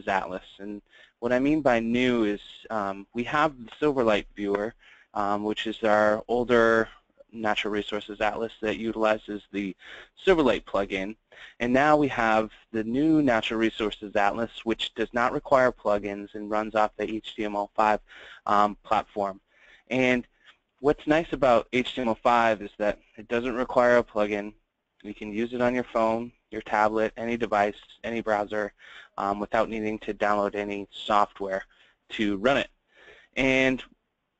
Atlas. And what I mean by new is we have the Silverlight viewer, which is our older Natural Resources Atlas that utilizes the Silverlight plugin. And now we have the new Natural Resources Atlas, which does not require plugins and runs off the HTML5 platform. And what's nice about HTML5 is that it doesn't require a plugin. You can use it on your phone, your tablet, any device, any browser, without needing to download any software to run it. And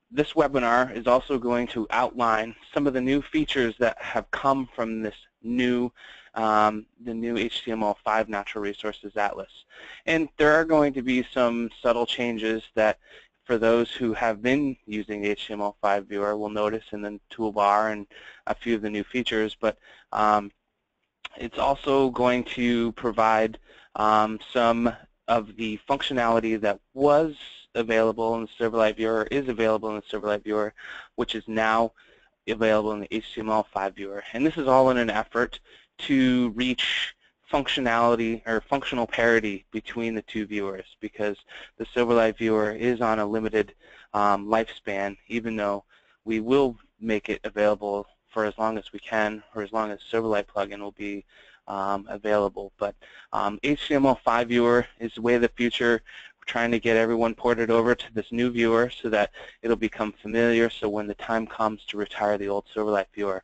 this webinar is also going to outline some of the new features that have come from this new, the new HTML5 Natural Resources Atlas. And there are going to be some subtle changes that, for those who have been using the HTML5 viewer, will notice in the toolbar and a few of the new features. But it's also going to provide some of the functionality that was available in the Silverlight viewer, is available in the Silverlight viewer, which is now available in the HTML5 viewer. And this is all in an effort to reach functionality or functional parity between the two viewers, because the Silverlight viewer is on a limited lifespan, even though we will make it available for as long as we can, or as long as Silverlight plugin will be available. But HTML5 viewer is the way of the future. We're trying to get everyone ported over to this new viewer so that it'll become familiar, so when the time comes to retire the old Silverlight viewer,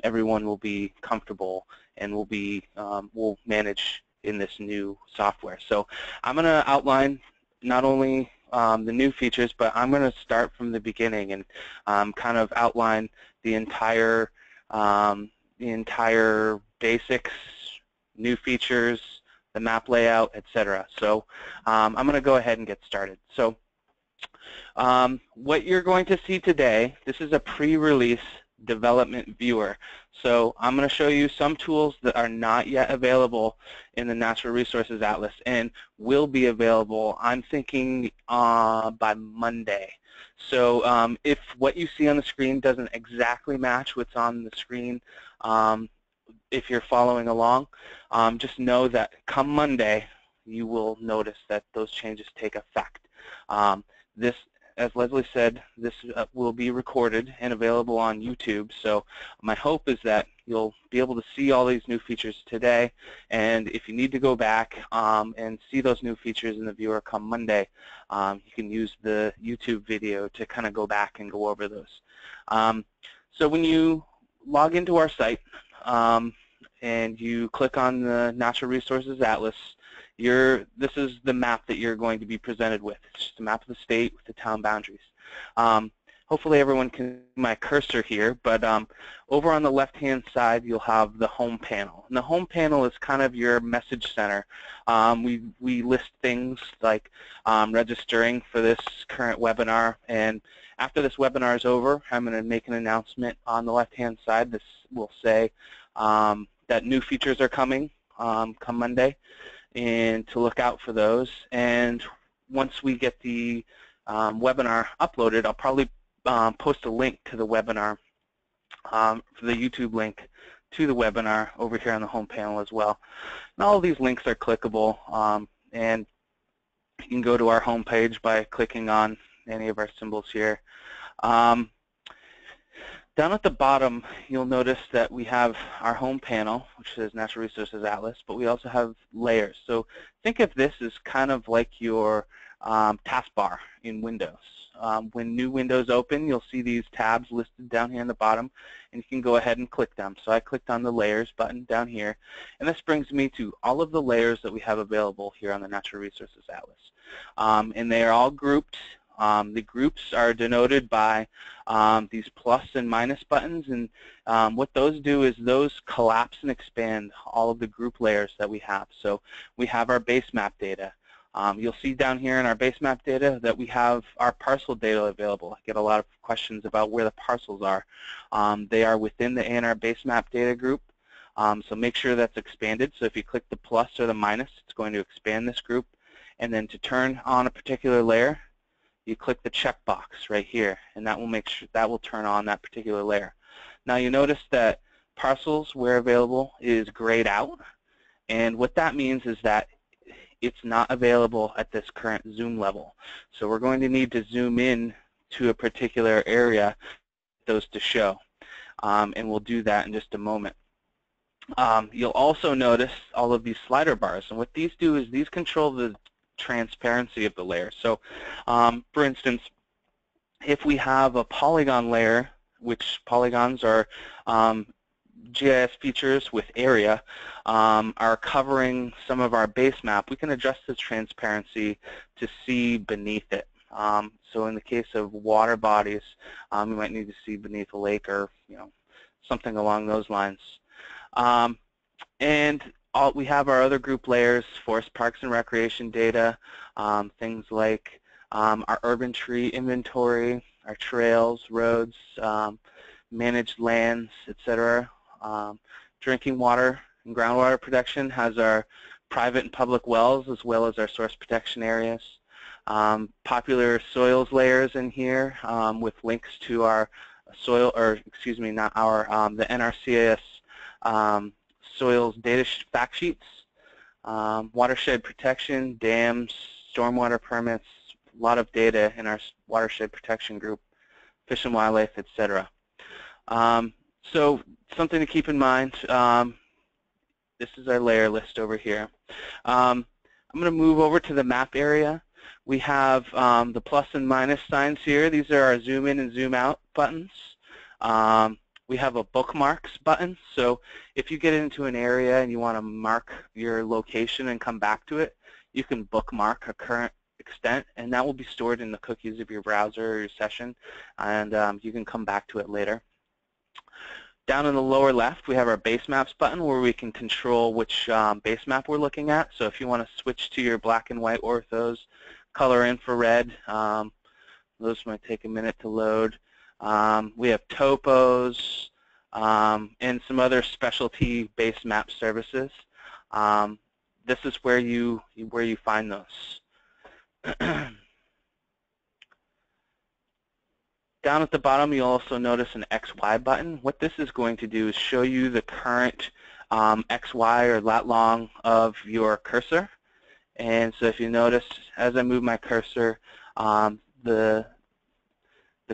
everyone will be comfortable and will manage in this new software. So I'm going to outline not only the new features, but I'm going to start from the beginning and kind of outline the entire basics, new features, the map layout, etc. So I'm going to go ahead and get started. So what you're going to see today, this is a pre-release development viewer. So I'm going to show you some tools that are not yet available in the Natural Resources Atlas and will be available, I'm thinking, by Monday. So if what you see on the screen doesn't exactly match what's on the screen, if you're following along, just know that come Monday, you will notice that those changes take effect. This, as Leslie said, this will be recorded and available on YouTube. So my hope is that you'll be able to see all these new features today. And if you need to go back and see those new features in the viewer come Monday, you can use the YouTube video to kind of go back and go over those. So when you log into our site and you click on the Natural Resources Atlas, this is the map that you're going to be presented with. It's just a map of the state with the town boundaries. Hopefully everyone can see my cursor here, but over on the left-hand side you'll have the home panel. And the home panel is kind of your message center. We list things like registering for this current webinar, and after this webinar is over, I'm going to make an announcement on the left-hand side. This will say that new features are coming come Monday, and to look out for those. And once we get the webinar uploaded, I'll probably post a link to the webinar, for the YouTube link to the webinar over here on the home panel as well. And all of these links are clickable, and you can go to our home page by clicking on any of our symbols here. Down at the bottom, you'll notice that we have our home panel, which says Natural Resources Atlas, but we also have layers. So think of this as kind of like your taskbar in Windows. When new windows open, you'll see these tabs listed down here in the bottom, and you can go ahead and click them. So I clicked on the Layers button down here, and this brings me to all of the layers that we have available here on the Natural Resources Atlas. And they are all grouped. The groups are denoted by these plus and minus buttons, and what those do is those collapse and expand all of the group layers that we have. So we have our base map data. You'll see down here in our base map data that we have our parcel data available. I get a lot of questions about where the parcels are. They are within the ANR base map data group, so make sure that's expanded. So if you click the plus or the minus, it's going to expand this group. And then to turn on a particular layer, you click the checkbox right here, and that will make sure that will turn on that particular layer. Now you notice that parcels where available is grayed out, and what that means is that it's not available at this current zoom level. So we're going to need to zoom in to a particular area for those to show. And we'll do that in just a moment. You'll also notice all of these slider bars, and what these do is these control the transparency of the layer. So for instance, if we have a polygon layer, which polygons are GIS features with area, are covering some of our base map, we can adjust the transparency to see beneath it. So in the case of water bodies, you might need to see beneath a lake or something along those lines. And we have our other group layers, forest, parks, and recreation data, things like our urban tree inventory, our trails, roads, managed lands, etc. Drinking water and groundwater protection has our private and public wells as well as our source protection areas. Popular soils layers in here with links to our soil, or excuse me, not our, the NRCS soils data fact sheets, watershed protection, dams, stormwater permits, a lot of data in our watershed protection group, fish and wildlife, etc. So something to keep in mind, this is our layer list over here. I'm going to move over to the map area. We have the plus and minus signs here. These are our zoom in and zoom out buttons. We have a bookmarks button, so if you get into an area and you want to mark your location and come back to it, you can bookmark a current extent, and that will be stored in the cookies of your browser or your session, and you can come back to it later. Down in the lower left, we have our base maps button where we can control which base map we're looking at. So if you want to switch to your black and white orthos, color infrared, those might take a minute to load. We have topos and some other specialty base map services. This is where you find those. Down at the bottom, you'll also notice an XY button. What this is going to do is show you the current XY or lat long of your cursor. And so if you notice, as I move my cursor, the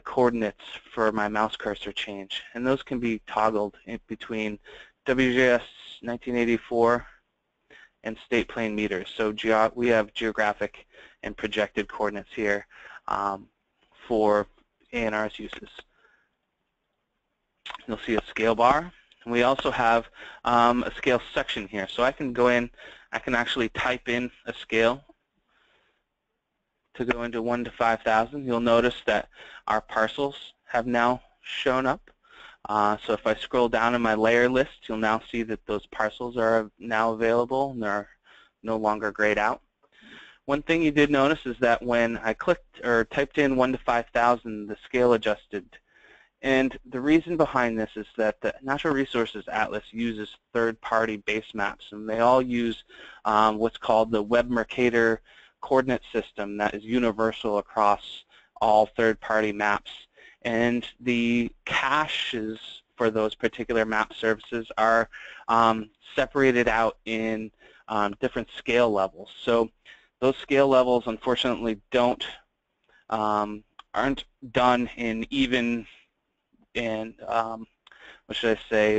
coordinates for my mouse cursor change. And those can be toggled in between WGS 1984 and state plane meters. So we have geographic and projected coordinates here for ANR's uses. You'll see a scale bar. And we also have a scale section here. So I can go in, I can actually type in a scale to go into 1 to 5,000. You'll notice that our parcels have now shown up. So if I scroll down in my layer list, you'll now see that those parcels are now available and they're no longer grayed out. One thing you did notice is that when I clicked or typed in 1 to 5,000, the scale adjusted. And the reason behind this is that the Natural Resources Atlas uses third-party base maps, and they all use what's called the Web Mercator coordinate system that is universal across all third-party maps. And the caches for those particular map services are separated out in different scale levels. So those scale levels, unfortunately, aren't done in even and what should I say?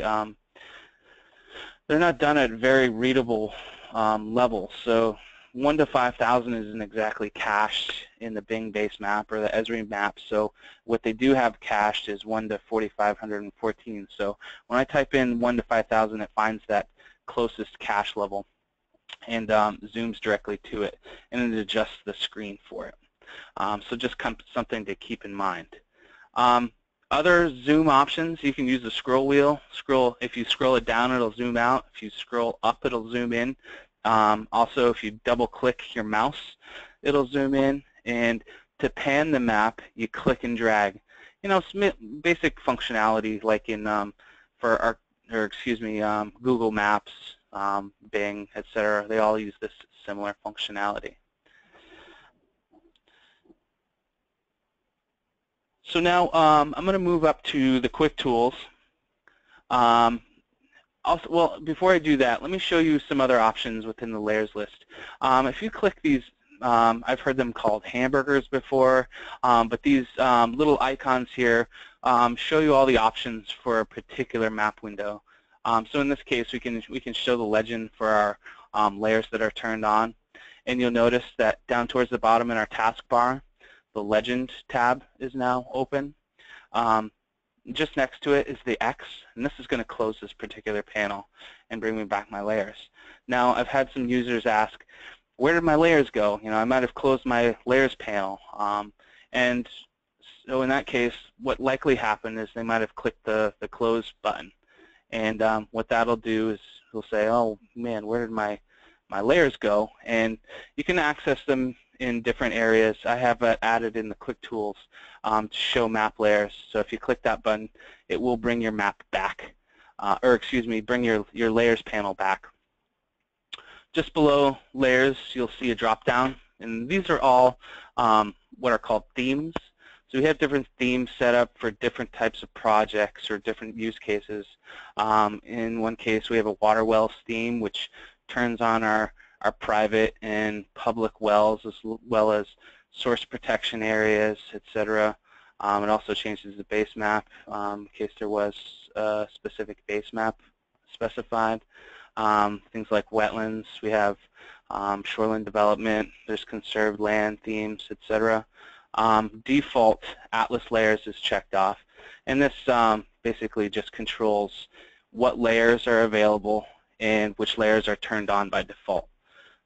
They're not done at very readable levels. So 1 to 5,000 isn't exactly cached in the Bing base map or the Esri map. So what they do have cached is 1 to 4,514. So when I type in 1 to 5,000, it finds that closest cache level and zooms directly to it, and it adjusts the screen for it. So just something to keep in mind. Other zoom options, you can use the scroll wheel. If you scroll it down, it'll zoom out. If you scroll up, it'll zoom in. Also, if you double-click your mouse, it'll zoom in. And to pan the map, you click and drag. Some basic functionality like in Google Maps, Bing, etc. They all use this similar functionality. So now I'm going to move up to the quick tools. Also, well, before I do that, let me show you some other options within the layers list. If you click these, I've heard them called hamburgers before, but these little icons here show you all the options for a particular map window. So in this case, we can show the legend for our layers that are turned on, and you'll notice that down towards the bottom in our taskbar, the legend tab is now open. Just next to it is the X, and this is going to close this particular panel and bring me back my layers. Now, I've had some users ask, where did my layers go? You know, I might have closed my layers panel. And so in that case, what likely happened is they might have clicked the close button. And what that'll do is it'll say, oh, man, where did my layers go? And you can access them in different areas. I have it added in the quick tools to show map layers. So if you click that button, it will bring your map back, or excuse me, bring your layers panel back. Just below layers, you'll see a drop down, and these are all what are called themes. So we have different themes set up for different types of projects or different use cases. In one case, we have a water wells theme, which turns on our private and public wells, as well as source protection areas, etc. It also changes the base map in case there was a specific base map specified. Things like wetlands, we have shoreline development, there's conserved land themes, etc. Default Atlas layers is checked off, and this basically just controls what layers are available and which layers are turned on by default.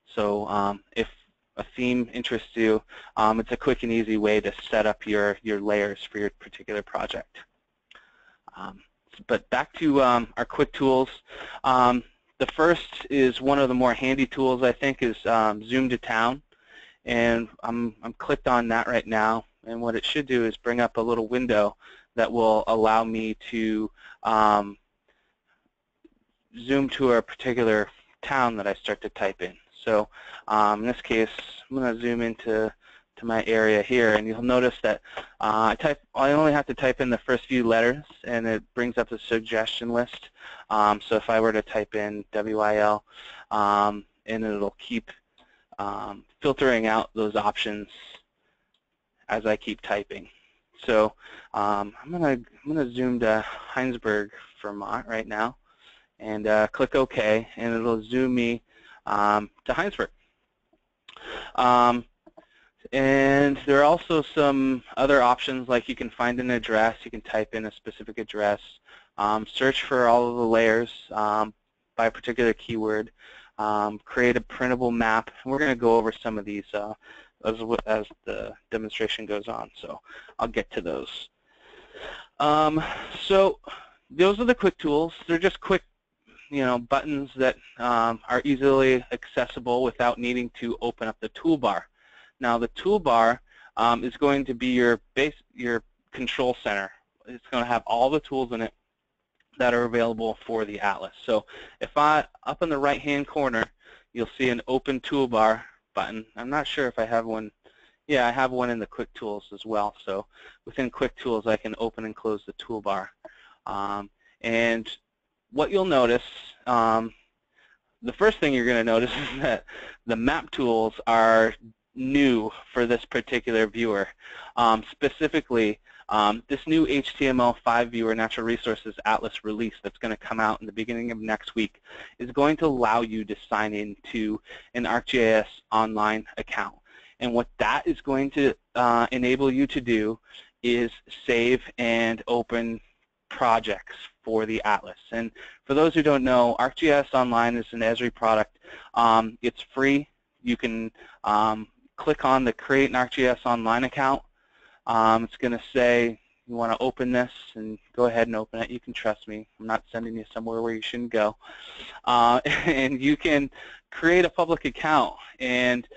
So if a theme interests you, it's a quick and easy way to set up your layers for your particular project. But back to our quick tools. The first is one of the more handy tools, I think, is Zoom to Town. And I'm clicked on that right now. And what it should do is bring up a little window that will allow me to zoom to a particular town that I start to type in. So in this case, I'm going to zoom into my area here, and you'll notice that I only have to type in the first few letters, and it brings up a suggestion list. So if I were to type in WIL, and it'll keep filtering out those options as I keep typing. So I'm gonna zoom to Heinsberg, Vermont right now, and click OK, and it'll zoom me to Heinsberg. And there are also some other options, like you can find an address, you can type in a specific address, search for all of the layers by a particular keyword, create a printable map. And we're going to go over some of these as the demonstration goes on, so I'll get to those. So those are the quick tools. They're just quick, buttons that are easily accessible without needing to open up the toolbar. Now the toolbar is going to be your control center. It's going to have all the tools in it that are available for the Atlas. So if up in the right-hand corner, you'll see an open toolbar button. I'm not sure if I have one. Yeah, I have one in the quick tools as well. So within quick tools, I can open and close the toolbar. And what you'll notice, the first thing you're going to notice is that the map tools are new for this particular viewer. Specifically, this new HTML5 viewer, Natural Resources Atlas release that's going to come out in the beginning of next week is going to allow you to sign into an ArcGIS Online account. And what that is going to enable you to do is save and open projects for the Atlas. And for those who don't know, ArcGIS Online is an Esri product. It's free. You can click on the Create an ArcGIS Online account. It's going to say you want to open this, and go ahead and open it. You can trust me. I'm not sending you somewhere where you shouldn't go. And you can create a public account, and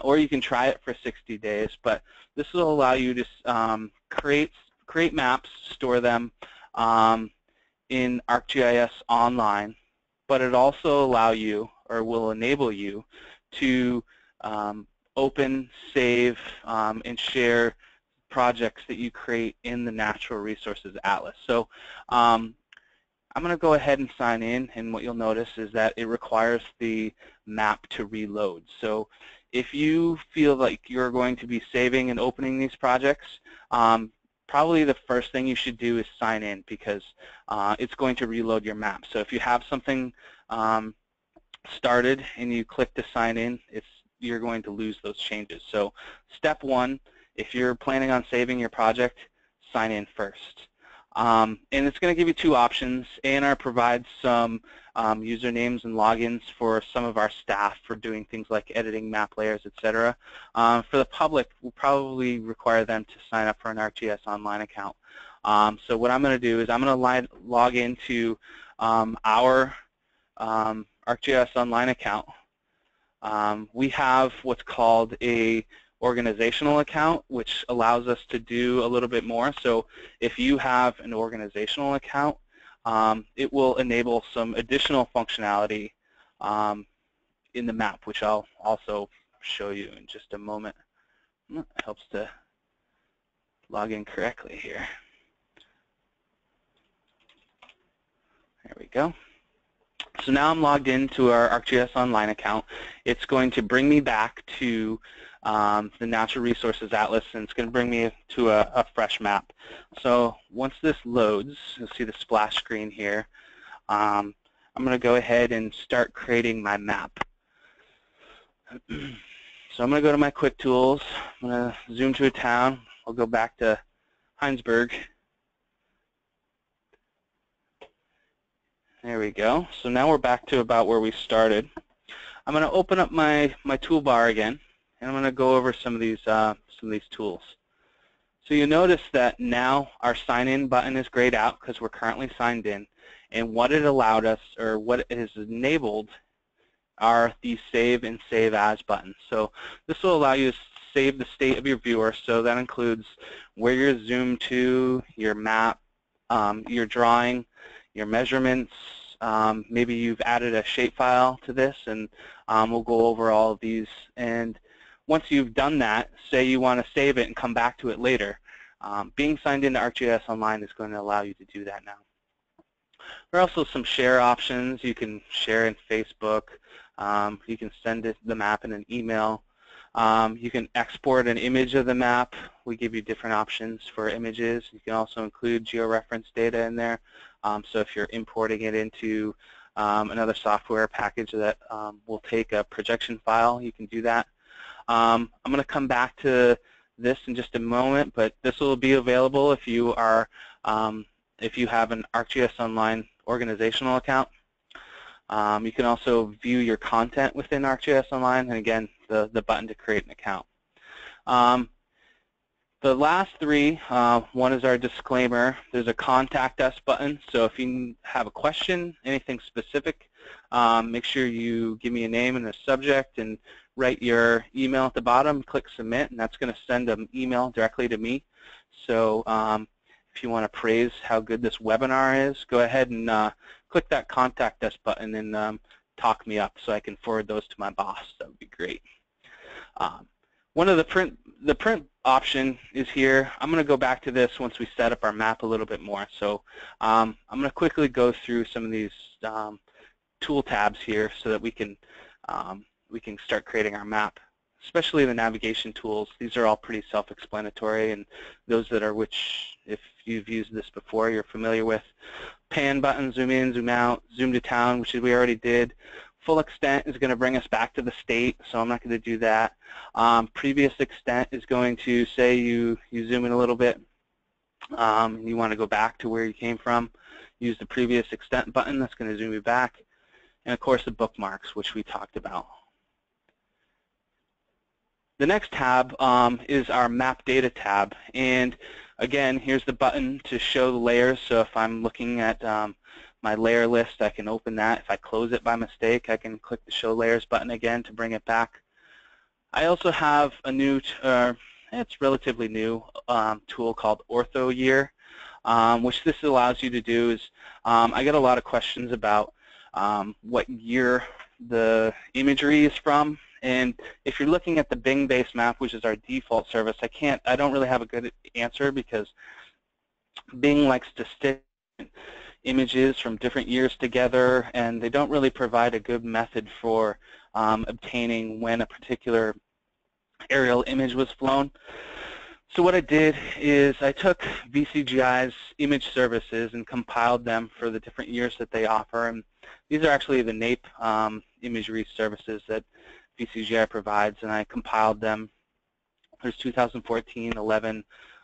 or you can try it for 60 days. But this will allow you to create maps, store them in ArcGIS Online. But it also will enable you to open, save, and share projects that you create in the Natural Resources Atlas. So I'm going to go ahead and sign in, and what you'll notice is that it requires the map to reload. So if you feel like you're going to be saving and opening these projects, probably the first thing you should do is sign in, because it's going to reload your map. So if you have something started and you click to sign in, you're going to lose those changes. So step one, if you're planning on saving your project, sign in first. And it's going to give you two options. ANR provides some usernames and logins for some of our staff for doing things like editing map layers, etc. For the public, we'll probably require them to sign up for an ArcGIS Online account. So what I'm going to do is I'm going to log into our ArcGIS Online account. We have what's called a organizational account, which allows us to do a little bit more. So if you have an organizational account, it will enable some additional functionality in the map, which I'll also show you in just a moment. It helps to log in correctly here. There we go. So now I'm logged into our ArcGIS Online account. It's going to bring me back to the Natural Resources Atlas, and it's going to bring me to a fresh map. So once this loads, you'll see the splash screen here. I'm going to go ahead and start creating my map. So I'm going to go to my Quick Tools. I'm going to zoom to a town. I'll go back to Heinsberg. There we go. So now we're back to about where we started. I'm going to open up my toolbar again, and I'm going to go over some of these tools. So you notice that now our sign in button is grayed out because we're currently signed in, and what it allowed us, or what it has enabled, are these save and save as buttons. So this will allow you to save the state of your viewer. So that includes where you're zoomed to, your map, your drawing, your measurements. Maybe you've added a shapefile to this, and we'll go over all of these. And once you've done that, say you want to save it and come back to it later, being signed into ArcGIS Online is going to allow you to do that now. There are also some share options. You can share in Facebook. You can send the map in an email. You can export an image of the map. We give you different options for images. You can also include georeference data in there. So if you're importing it into another software package that will take a projection file, you can do that. I'm going to come back to this in just a moment, but this will be available if you are if you have an ArcGIS Online organizational account. You can also view your content within ArcGIS Online, and again, the button to create an account. The last three, one is our disclaimer. There's a contact us button, so if you have a question, anything specific, make sure you give me a name and a subject and write your email at the bottom, click submit, and that's going to send an email directly to me. So if you want to praise how good this webinar is, go ahead and click that contact us button and talk me up so I can forward those to my boss. That would be great. One of the print option is here. I'm going to go back to this once we set up our map a little bit more. So I'm going to quickly go through some of these tool tabs here so that we can start creating our map, especially the navigation tools. These are all pretty self-explanatory, and those that are which, if you've used this before, you're familiar with. Pan button, zoom in, zoom out, zoom to town, which we already did. Full extent is going to bring us back to the state, so I'm not going to do that. Previous extent is going to say you zoom in a little bit, and you want to go back to where you came from. Use the previous extent button. That's going to zoom you back. And of course the bookmarks, which we talked about. The next tab is our map data tab, and again, here's the button to show the layers. So if I'm looking at my layer list, I can open that. If I close it by mistake, I can click the Show Layers button again to bring it back. I also have a new, it's relatively new, tool called Ortho Year, which this allows you to do is, I get a lot of questions about what year the imagery is from. And if you're looking at the Bing-based map, which is our default service, I don't really have a good answer because Bing likes to stick. images from different years together, and they don't really provide a good method for obtaining when a particular aerial image was flown. So what I did is I took VCGI's image services and compiled them for the different years that they offer. And these are actually the NAPE imagery services that VCGI provides, and I compiled them. There's 2014, 11,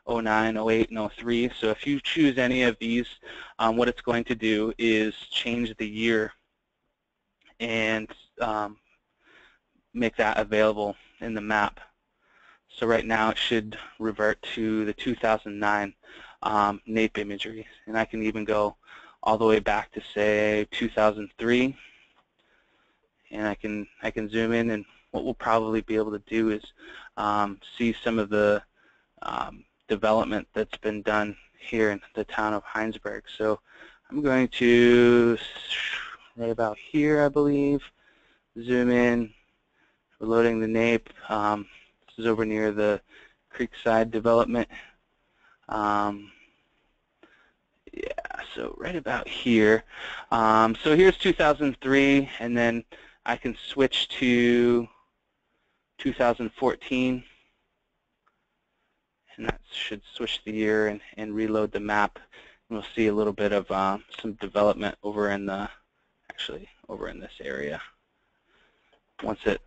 09, 08, and 03. So if you choose any of these, what it's going to do is change the year and make that available in the map. So right now it should revert to the 2009 NAPE imagery, and I can even go all the way back to say 2003, and I can zoom in, and what we'll probably be able to do is see some of the development that's been done here in the town of Heinsberg. So I'm going to, right about here I believe, zoom in. We're loading the NAPE. This is over near the Creekside development. Yeah, so right about here. So here's 2003, and then I can switch to 2014, and that should switch the year and reload the map. And we'll see a little bit of some development over in the, actually over in this area. Once it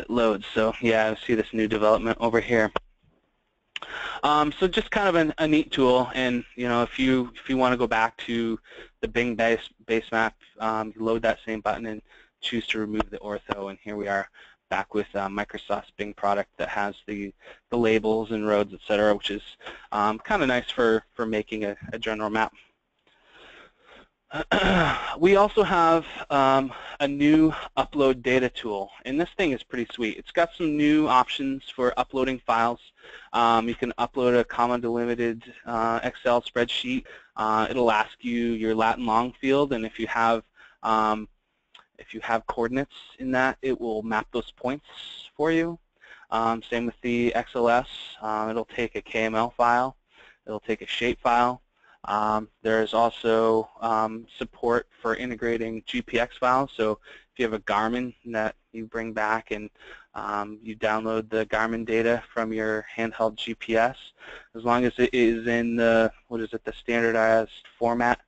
loads. So yeah, I see this new development over here. So just kind of a neat tool, and you know, if you want to go back to the Bing base map, you load that same button and choose to remove the ortho, and here we are back with Microsoft's Bing product that has the labels and roads, etc., which is kind of nice for making a general map. We also have a new upload data tool, and this thing is pretty sweet. It's got some new options for uploading files. You can upload a comma delimited Excel spreadsheet. It'll ask you your lat and long field, and if you have coordinates in that, it will map those points for you. Same with the XLS. It'll take a KML file. It'll take a shape file. There's also support for integrating GPX files. So if you have a Garmin that you bring back and you download the Garmin data from your handheld GPS, as long as it is in the, the standardized format,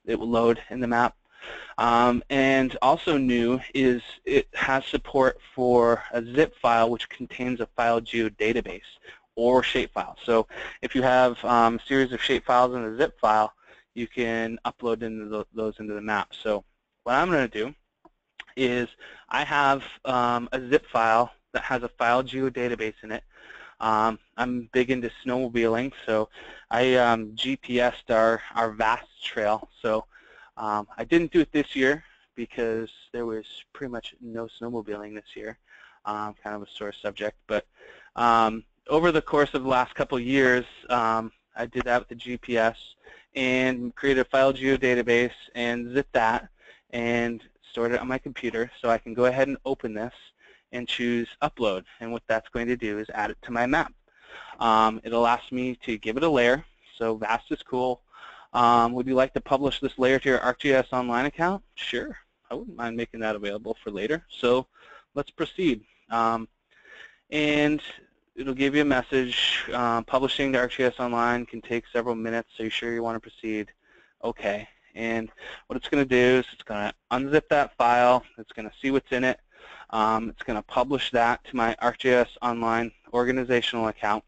it will load in the map. And also new is it has support for a zip file which contains a file geodatabase or shapefile. So if you have a series of shapefiles in a zip file, you can upload those into the map. So what I'm going to do is I have a zip file that has a file geodatabase in it. I'm big into snowmobiling, so I GPS'd our vast trail. So I didn't do it this year because there was pretty much no snowmobiling this year, kind of a sore subject. But over the course of the last couple of years, I did that with the GPS and created a file geodatabase and zipped that and stored it on my computer, so I can go ahead and open this and choose upload. And what that's going to do is add it to my map. It'll ask me to give it a layer, so vast is cool. Would you like to publish this layer to your ArcGIS Online account? Sure, I wouldn't mind making that available for later. So let's proceed. And it'll give you a message. Publishing to ArcGIS Online can take several minutes. Are you sure you want to proceed? Okay. And what it's going to do is it's going to unzip that file. It's going to see what's in it. It's going to publish that to my ArcGIS Online organizational account.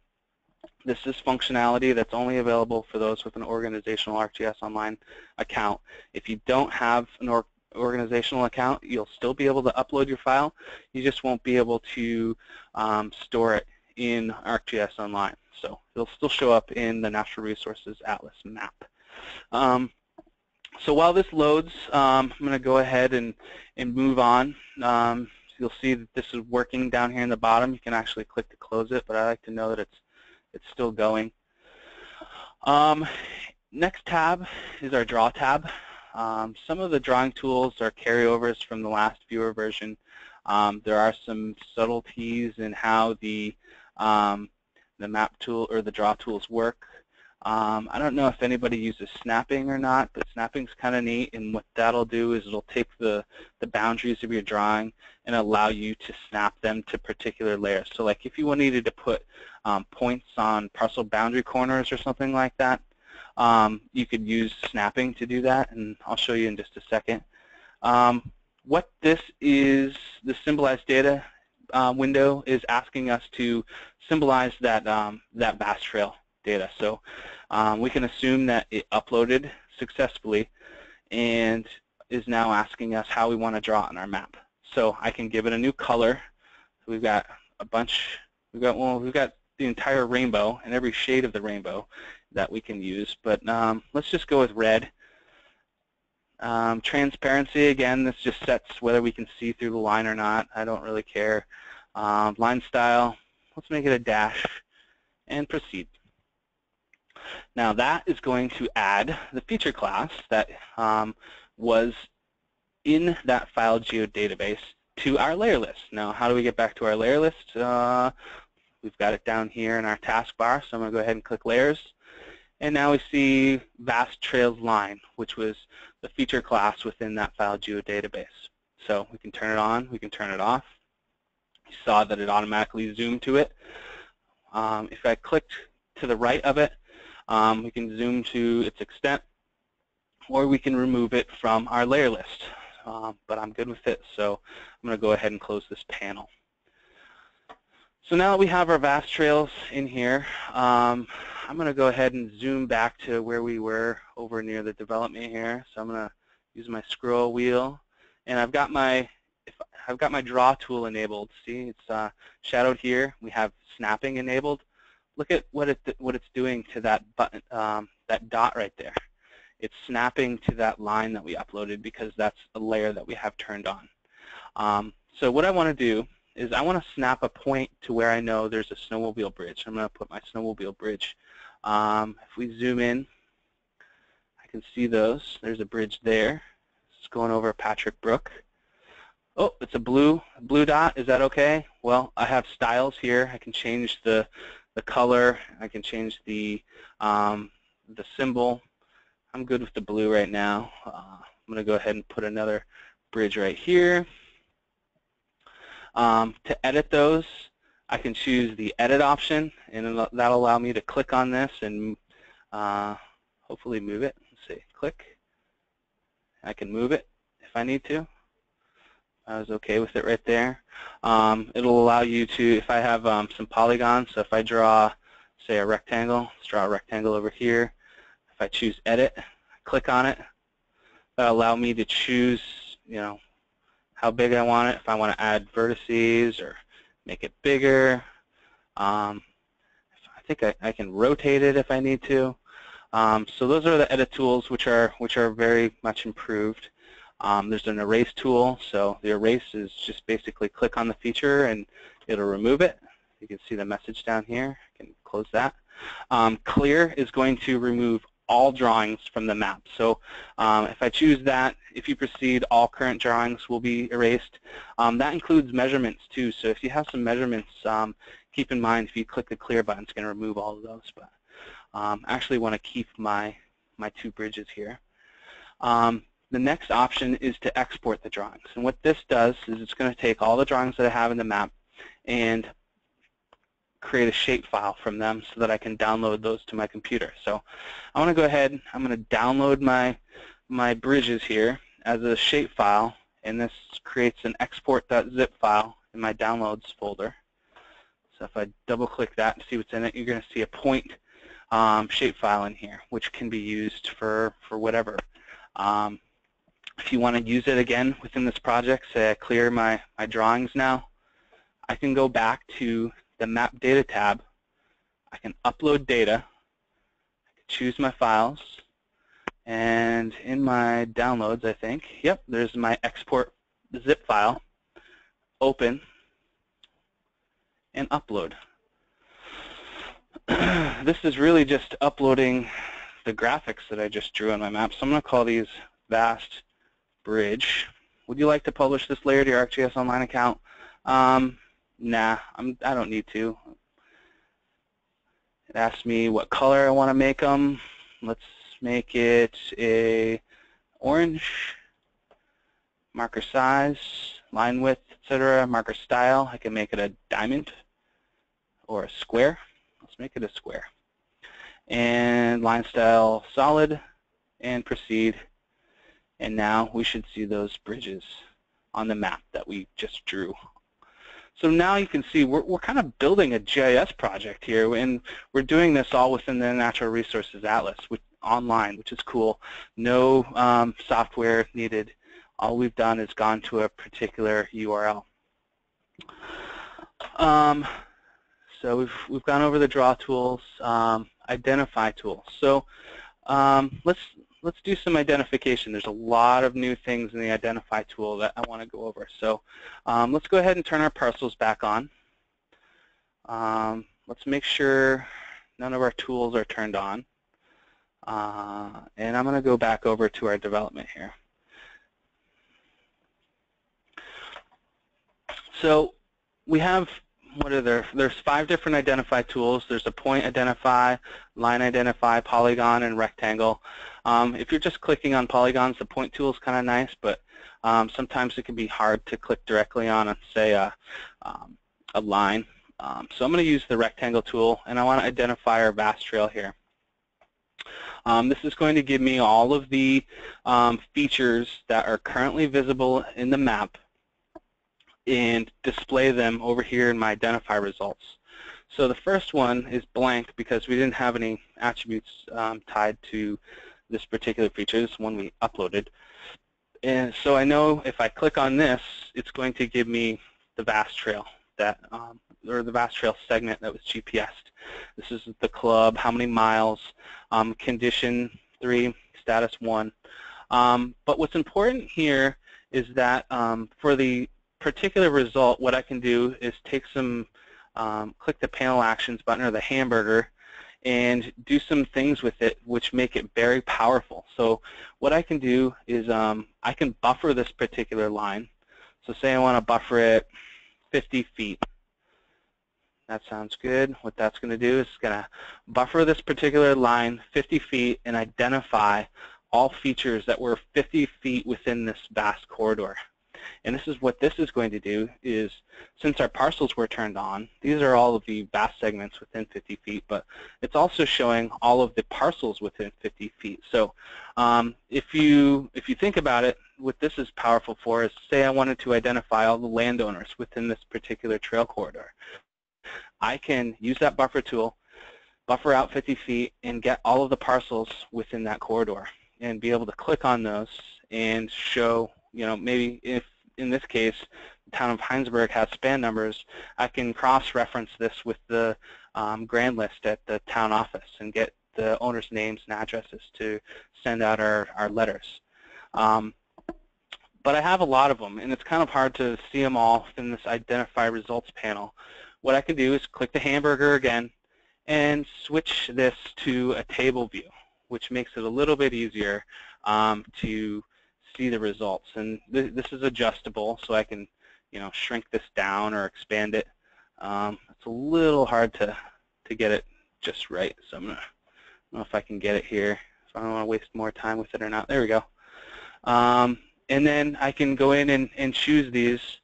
This is functionality that's only available for those with an organizational ArcGIS Online account. If you don't have an organizational account, you'll still be able to upload your file. You just won't be able to store it in ArcGIS Online. So it'll still show up in the Natural Resources Atlas map. So while this loads, I'm going to go ahead and move on. You'll see that this is working down here in the bottom. You can actually click to close it, but I like to know that it's still going. Next tab is our Draw tab. Some of the drawing tools are carryovers from the last viewer version. There are some subtleties in how the map tool or the draw tools work. I don't know if anybody uses snapping or not, but snapping's kind of neat, and what that'll do is it'll take the boundaries of your drawing and allow you to snap them to particular layers. So like if you needed to put points on parcel boundary corners or something like that, you could use snapping to do that, and I'll show you in just a second. What this is, the symbolized data window is asking us to symbolize that, that vast trail data. So we can assume that it uploaded successfully and is now asking us how we want to draw it on our map. So I can give it a new color. So we've got a bunch, we've got the entire rainbow and every shade of the rainbow that we can use, but let's just go with red. Transparency, again, this just sets whether we can see through the line or not. I don't really care. Line style, let's make it a dash, and proceed. Now that is going to add the feature class that was in that file geodatabase to our layer list. Now how do we get back to our layer list? We've got it down here in our taskbar, so I'm going to go ahead and click layers. And now we see Vast Trails Line, which was the feature class within that file geodatabase. So we can turn it on, we can turn it off. You saw that it automatically zoomed to it. If I clicked to the right of it, we can zoom to its extent, or we can remove it from our layer list. But I'm good with it, so I'm going to go ahead and close this panel. So now that we have our vast trails in here, I'm going to go ahead and zoom back to where we were over near the development here. So I'm going to use my scroll wheel, and I've got my draw tool enabled. See, it's shadowed here. We have snapping enabled. Look at what it's doing to that button, that dot right there. It's snapping to that line that we uploaded because that's a layer that we have turned on. So what I want to do is I want to snap a point to where I know there's a snowmobile bridge. I'm going to put my snowmobile bridge. If we zoom in, I can see those. There's a bridge there. It's going over Patrick Brook. Oh, it's a blue dot. Is that okay? Well, I have styles here. I can change the color. I can change the symbol. I'm good with the blue right now. I'm going to go ahead and put another bridge right here. To edit those, I can choose the edit option, and that'll allow me to click on this and hopefully move it. Let's see, click. I can move it if I need to. I was okay with it right there. It'll allow you to, if I have some polygons, so if I draw, say, a rectangle, let's draw a rectangle over here. If I choose edit, click on it, that'll allow me to choose, you know, how big I want it, if I want to add vertices or make it bigger. I think I can rotate it if I need to. So those are the edit tools which are very much improved. There's an erase tool, so the erase is just basically click on the feature and it'll remove it. You can see the message down here. I can close that. Clear is going to remove all drawings from the map. So if I choose that, if you proceed, all current drawings will be erased. That includes measurements too. So if you have some measurements, keep in mind if you click the clear button, it's going to remove all of those. But I actually want to keep my two bridges here. The next option is to export the drawings. And what this does is it's going to take all the drawings that I have in the map and create a shape file from them so that I can download those to my computer. So I want to go ahead, I'm going to download my bridges here as a shape file, and this creates an export.zip file in my downloads folder. So if I double click that and see what's in it, you're going to see a point shape file in here, which can be used for whatever. If you want to use it again within this project, say I clear my drawings now, I can go back to the Map Data tab. I can upload data, I can choose my files, and in my downloads, I think, yep, there's my export zip file. Open and upload. This is really just uploading the graphics that I just drew on my map. So I'm going to call these Vast Bridge. Would you like to publish this layer to your ArcGIS Online account? Nah, I don't need to. It asks me what color I want to make them. Let's make it a orange. Marker size, line width, etc. Marker style, I can make it a diamond or a square. Let's make it a square. And line style solid, and proceed. And now we should see those bridges on the map that we just drew. So now you can see we're kind of building a GIS project here, and we're doing this all within the Natural Resources Atlas online, which is cool. No software needed. All we've done is gone to a particular URL. So we've gone over the draw tools, identify tools. So let's do some identification. There's a lot of new things in the identify tool that I want to go over. So let's go ahead and turn our parcels back on. Let's make sure none of our tools are turned on. And I'm going to go back over to our development here. So we have, what are there? There's 5 different identify tools. There's a point identify, line identify, polygon, and rectangle. If you're just clicking on polygons, the point tool is kind of nice, but sometimes it can be hard to click directly on, say, a line. So I'm going to use the rectangle tool, and I want to identify our vast trail here. This is going to give me all of the features that are currently visible in the map and display them over here in my identify results. So the first one is blank because we didn't have any attributes tied to this particular feature. This one we uploaded. And so I know if I click on this, it's going to give me the vast trail that, or the vast trail segment that was GPSed. This is the club, how many miles, condition 3, status 1. But what's important here is that for the particular result, what I can do is take some, click the panel actions button or the hamburger and do some things with it which make it very powerful. So what I can do is I can buffer this particular line. So say I want to buffer it 50 feet. That sounds good. What that's going to do is it's going to buffer this particular line 50 feet and identify all features that were 50 feet within this vast corridor. And this is what this is going to do is, since our parcels were turned on, these are all of the vast segments within 50 feet, but it's also showing all of the parcels within 50 feet. So if you think about it, what this is powerful for is, say I wanted to identify all the landowners within this particular trail corridor. I can use that buffer tool, buffer out 50 feet, and get all of the parcels within that corridor and be able to click on those and show, you know, maybe if in this case the town of Heinsberg has span numbers, I can cross-reference this with the grand list at the town office and get the owners' names and addresses to send out our letters. But I have a lot of them, and it's kind of hard to see them all in this Identify Results panel. What I can do is click the hamburger again and switch this to a table view, which makes it a little bit easier to see the results. And this is adjustable, so I can, you know, shrink this down or expand it. It's a little hard to get it just right, so I don't know if I can get it here. So I don't want to waste more time with it or not. There we go. And then I can go in and choose these.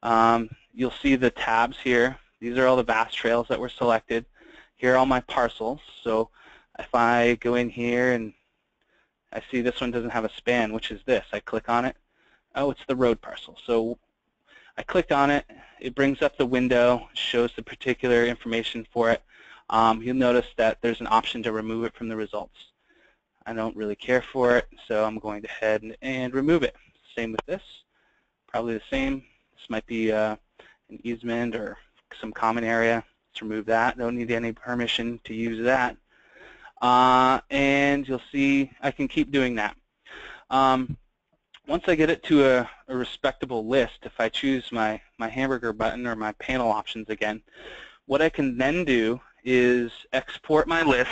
You'll see the tabs here. These are all the vast trails that were selected. Here are all my parcels. So if I go in here and I see this one doesn't have a span, which is this. I click on it. Oh, it's the road parcel. So I clicked on it. It brings up the window, shows the particular information for it. You'll notice that there's an option to remove it from the results. I don't really care for it, so I'm going to head and remove it. Same with this. Probably the same. This might be an easement or some common area. Let's remove that. Don't need any permission to use that. And you'll see I can keep doing that. Once I get it to a respectable list, if I choose my hamburger button or my panel options again, what I can then do is export my list.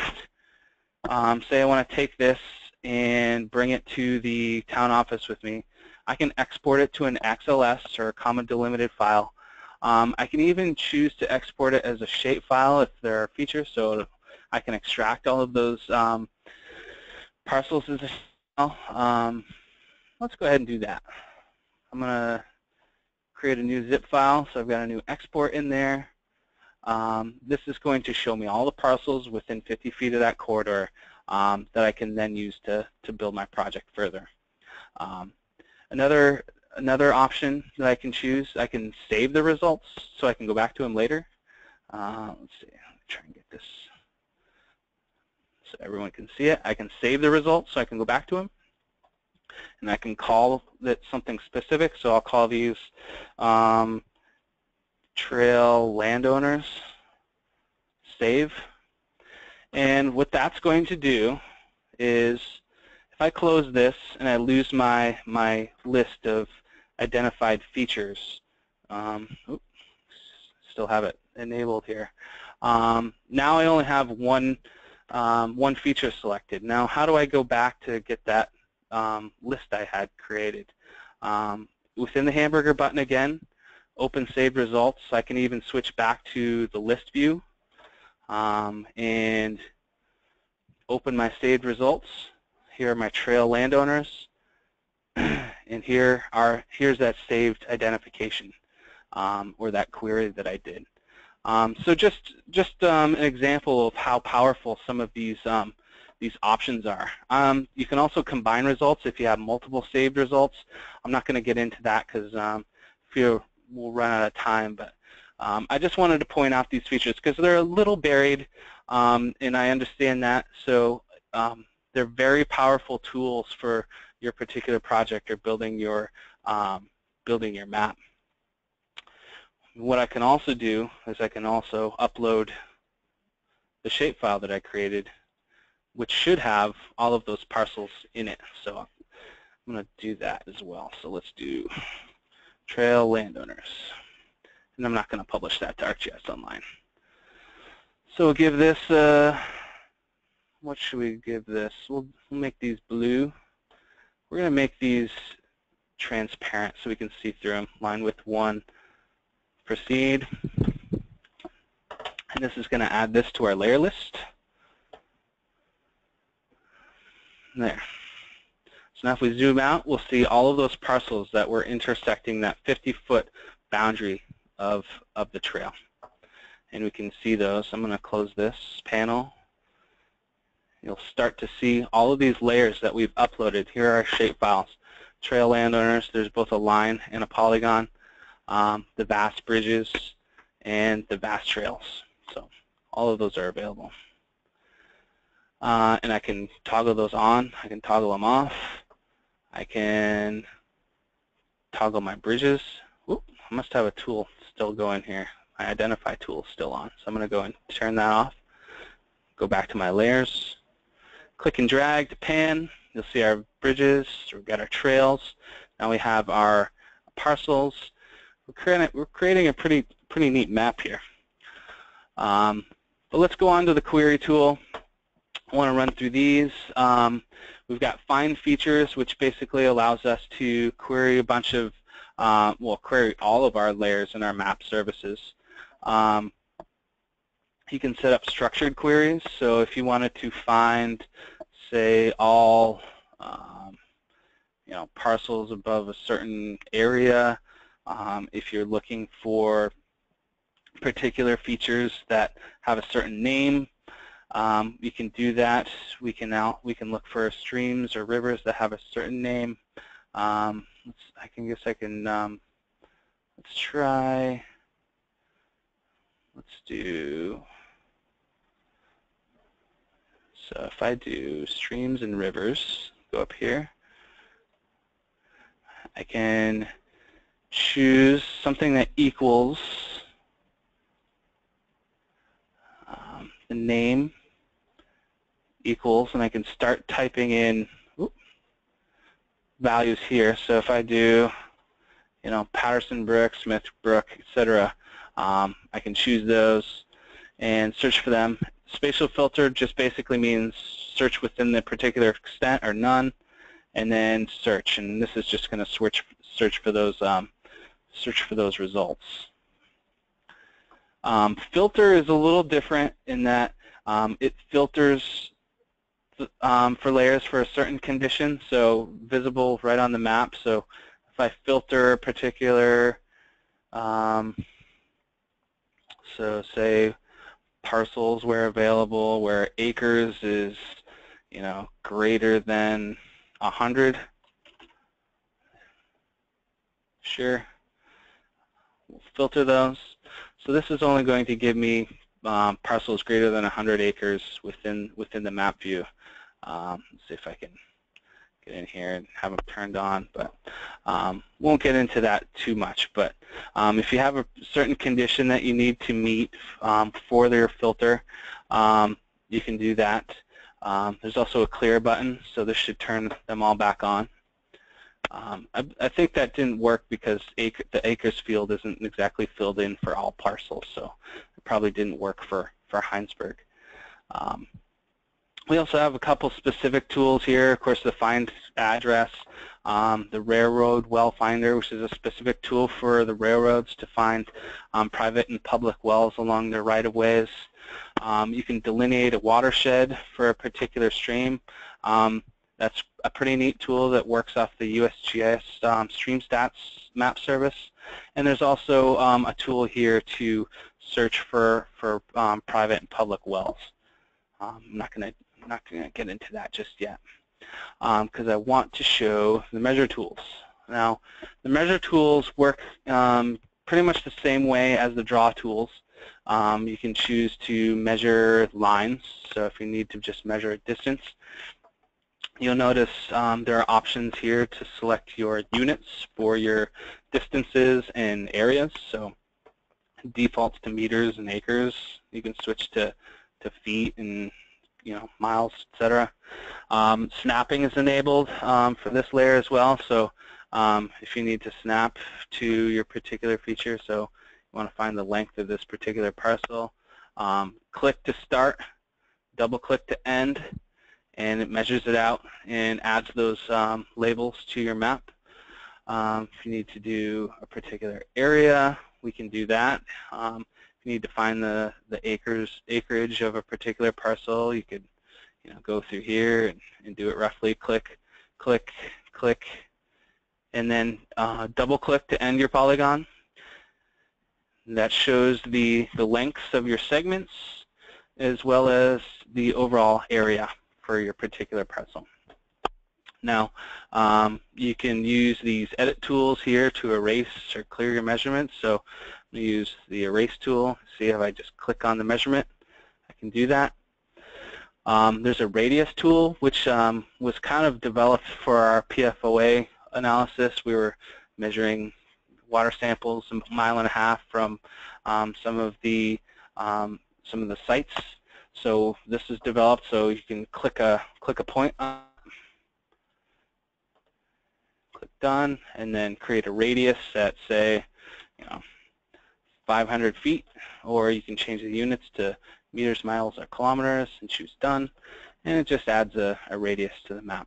Say I want to take this and bring it to the town office with me. I can export it to an XLS or a comma delimited file. I can even choose to export it as a shape file if there are features. So I can extract all of those parcels as well. Let's go ahead and do that. I'm going to create a new zip file, so I've got a new export in there. This is going to show me all the parcels within 50 feet of that corridor that I can then use to build my project further. Another option that I can choose, I can save the results so I can go back to them later. Let's see, let me try and get this so everyone can see it. I can save the results so I can go back to them. And I can call it something specific, so I'll call these trail landowners, save. And what that's going to do is, if I close this and I lose my list of identified features, oops, still have it enabled here. Now I only have one feature selected. Now how do I go back to get that list I had created? Within the hamburger button again, open saved results. I can even switch back to the list view and open my saved results. Here are my trail landowners, and here's that saved identification or that query that I did. So just an example of how powerful some of these options are. You can also combine results if you have multiple saved results. I'm not going to get into that because we'll run out of time, but I just wanted to point out these features because they're a little buried, and I understand that. So they're very powerful tools for your particular project or building your map. What I can also do is I can also upload the shapefile that I created, which should have all of those parcels in it. So I'm going to do that as well. So let's do trail landowners. And I'm not going to publish that to ArcGIS Online. So we'll give this, what should we give this? We'll make these blue. We're going to make these transparent so we can see through them. Line width 1, proceed. And this is going to add this to our layer list. There. So now if we zoom out, we'll see all of those parcels that were intersecting that 50-foot boundary of the trail. And we can see those. I'm going to close this panel. You'll start to see all of these layers that we've uploaded. Here are our shapefiles. Trail landowners, there's both a line and a polygon, the vast bridges, and the vast trails. So all of those are available. And I can toggle those on. I can toggle them off. I can toggle my bridges. Oop, I must have a tool still going here. My identify tool is still on. So I'm going to go and turn that off. Go back to my layers. Click and drag to pan. You'll see our bridges. We've got our trails. Now we have our parcels. We're creating a pretty neat map here. But let's go on to the query tool. I want to run through these. We've got find features, which basically allows us to query a bunch of, query all of our layers in our map services. You can set up structured queries. So if you wanted to find, say, all parcels above a certain area, if you're looking for particular features that have a certain name, you can do that. We can look for streams or rivers that have a certain name. Let's try. Let's do. So if I do streams and rivers, go up here. I can choose something that equals the name equals, and I can start typing in values here. So if I do, Patterson Brook, Smith Brook, etc., I can choose those and search for them. Spatial filter just basically means search within the particular extent or none, and then search. And this is just going to search for those results. Filter is a little different in that It filters for layers for a certain condition, so visible right on the map. So if I filter a particular, so say parcels where available, where acres is, greater than 100. Sure, we'll filter those. So this is only going to give me parcels greater than 100 acres within the map view. Let's see if I can get in here and have them turned on, but won't get into that too much. But if you have a certain condition that you need to meet for your filter, you can do that. There's also a clear button, so this should turn them all back on. I think that didn't work because the acres field isn't exactly filled in for all parcels, so it probably didn't work for Heinsberg. We also have a couple specific tools here. Of course, the find address, the railroad well finder, which is a specific tool for the railroads to find private and public wells along their right-of-ways. You can delineate a watershed for a particular stream. That's a pretty neat tool that works off the USGS StreamStats map service. And there's also a tool here to search for private and public wells. I'm not going to get into that just yet because I want to show the measure tools. Now, the measure tools work pretty much the same way as the draw tools. You can choose to measure lines, so if you need to just measure a distance. You'll notice there are options here to select your units for your distances and areas. So defaults to meters and acres. You can switch to feet and miles, etc. Snapping is enabled for this layer as well. So if you need to snap to your particular feature, so you want to find the length of this particular parcel, click to start, double click to end, and it measures it out and adds those labels to your map. If you need to do a particular area, we can do that. If you need to find the acreage of a particular parcel, you could go through here and do it roughly. Click, click, click, and then double click to end your polygon. That shows the lengths of your segments as well as the overall area for your particular parcel. Now, you can use these edit tools here to erase or clear your measurements. So I'm going to use the erase tool. See if I just click on the measurement, I can do that. There's a radius tool, which was kind of developed for our PFOA analysis. We were measuring water samples a mile and a half from some of the sites. So this is developed so you can click a point on, click done, and then create a radius at say 500 feet, or you can change the units to meters, miles, or kilometers and choose done, and it just adds a radius to the map.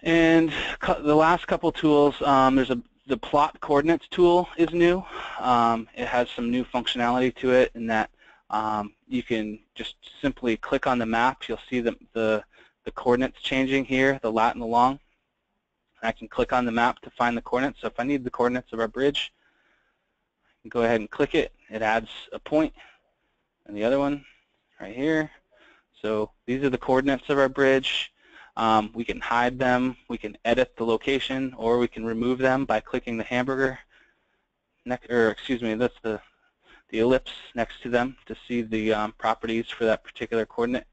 And the last couple tools, the plot coordinates tool is new. It has some new functionality to it in that you can just simply click on the map. You'll see the coordinates changing here, the lat and the long. I can click on the map to find the coordinates. So if I need the coordinates of our bridge, I can go ahead and click it. It adds a point, and the other one right here. So these are the coordinates of our bridge. We can hide them, we can edit the location, or we can remove them by clicking the hamburger, that's the ellipse next to them to see the properties for that particular coordinate.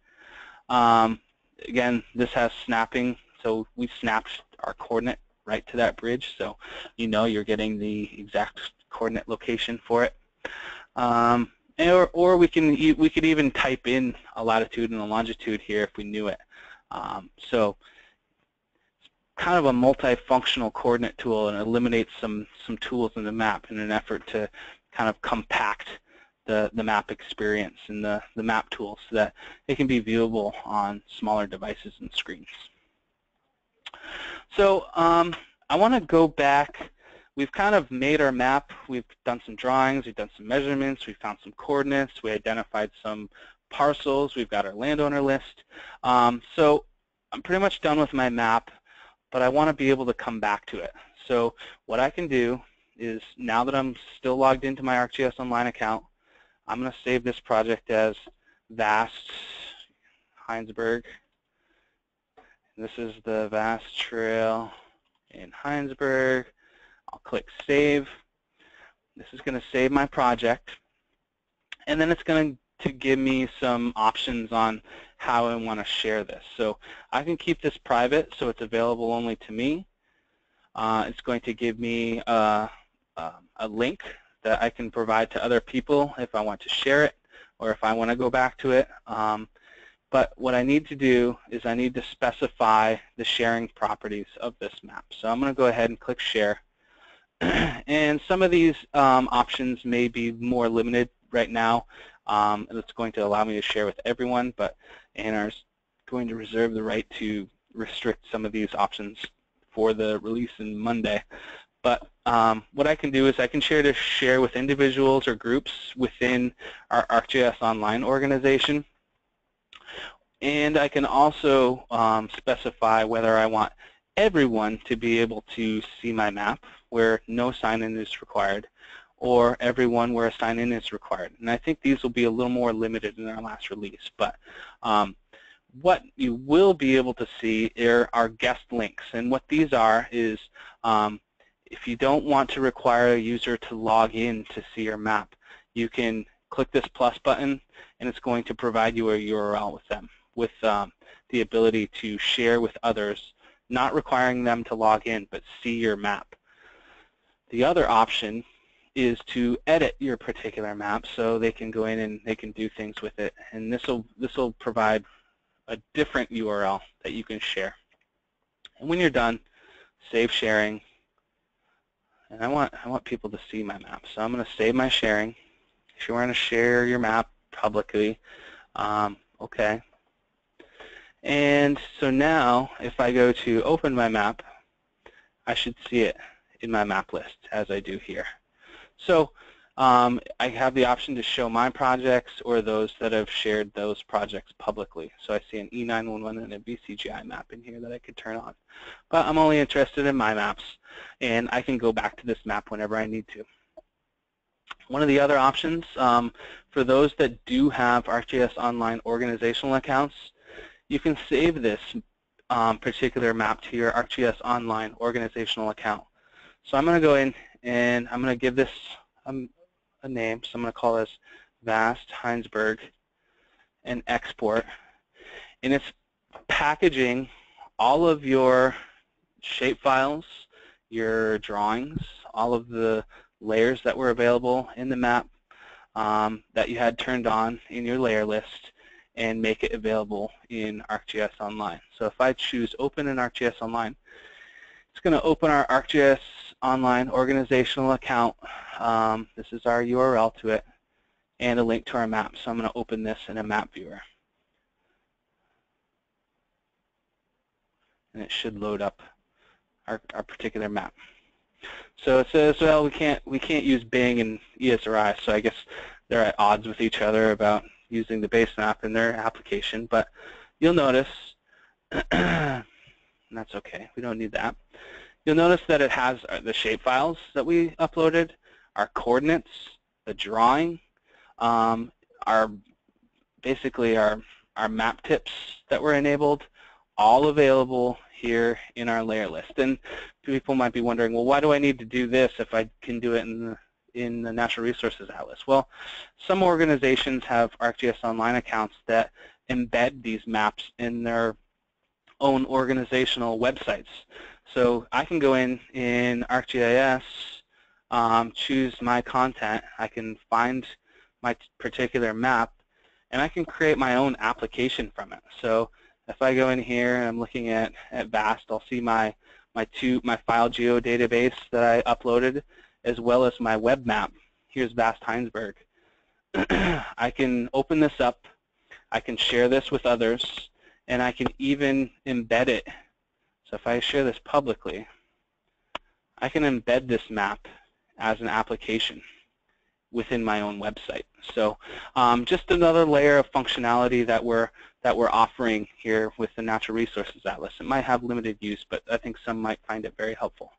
Again, this has snapping, so we snapped our coordinate right to that bridge, so you're getting the exact coordinate location for it. Or we could even type in a latitude and a longitude here if we knew it. So it's kind of a multifunctional coordinate tool, and eliminates some tools in the map in an effort to kind of compact the map experience and the map tools so that it can be viewable on smaller devices and screens. So I want to go back. we've kind of made our map. We've done some drawings, we've done some measurements, we found some coordinates, we identified some parcels, we've got our landowner list. So I'm pretty much done with my map, but I want to be able to come back to it. So what I can do is, now that I'm still logged into my ArcGIS Online account, I'm going to save this project as Vast Heinsberg. This is the Vast Trail in Heinsberg. I'll click Save. This is going to save my project, and then it's going to give me some options on how I want to share this. So I can keep this private, so it's available only to me. It's going to give me a link that I can provide to other people if I want to share it or if I want to go back to it. But what I need to do is I need to specify the sharing properties of this map. So I'm going to go ahead and click Share. And some of these options may be more limited right now. And it's going to allow me to share with everyone, but ANR is going to reserve the right to restrict some of these options for the release in Monday. But what I can do is I can share with individuals or groups within our ArcGIS Online organization. And I can also specify whether I want everyone to be able to see my map where no sign-in is required, or everyone where a sign-in is required. And I think these will be a little more limited in our last release. But what you will be able to see are guest links. And what these are is, if you don't want to require a user to log in to see your map, you can click this plus button, and it's going to provide you a URL with them, with the ability to share with others, not requiring them to log in, but see your map. The other option is to edit your particular map, so they can go in and they can do things with it. And this will provide a different URL that you can share. And when you're done, save sharing. And I want people to see my map, so I'm going to save my sharing. If you want to share your map publicly, okay. And so now, if I go to open my map, I should see it in my map list, as I do here. So I have the option to show my projects or those that have shared those projects publicly. So I see an E911 and a VCGI map in here that I could turn on. But I'm only interested in my maps, and I can go back to this map whenever I need to. One of the other options, for those that do have ArcGIS Online organizational accounts, you can save this particular map to your ArcGIS Online organizational account. So I'm going to go in and I'm going to give this a name. So I'm going to call this Vast Heinsberg and export. And it's packaging all of your shapefiles, your drawings, all of the layers that were available in the map that you had turned on in your layer list, and make it available in ArcGIS Online. So if I choose Open in ArcGIS Online, it's going to open our ArcGIS Online organizational account. This is our URL to it, and a link to our map. So I'm going to open this in a map viewer. And it should load up our particular map. So it says, well, we can't use Bing and ESRI, so I guess they're at odds with each other about using the base map in their application. But you'll notice, and that's okay, we don't need that. You'll notice that it has the shapefiles that we uploaded, our coordinates, the drawing, basically our map tips that were enabled, all available here in our layer list. And people might be wondering, well, why do I need to do this if I can do it in the Natural Resources Atlas? Well, some organizations have ArcGIS Online accounts that embed these maps in their own organizational websites. So I can go in ArcGIS, choose my content, I can find my particular map, and I can create my own application from it. So if I go in here and I'm looking at Vast, I'll see my file geo database that I uploaded, as well as my web map. Here's Vast Heinsberg. I can open this up, I can share this with others, and I can even embed it. So if I share this publicly, I can embed this map as an application within my own website. So just another layer of functionality that we're offering here with the Natural Resources Atlas. It might have limited use, but I think some might find it very helpful.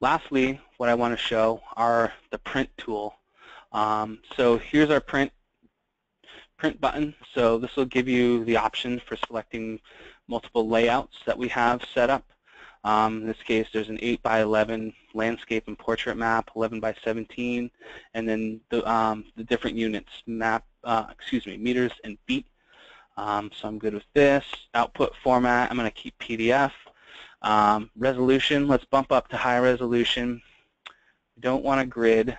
Lastly, what I want to show are the print tool. So here's our print button. So this will give you the option for selecting multiple layouts that we have set up. In this case, there's an 8x11 landscape and portrait map, 11x17, and then the different units, meters and feet. So I'm good with this. Output format, I'm going to keep PDF. Resolution, let's bump up to high resolution. We don't want a grid.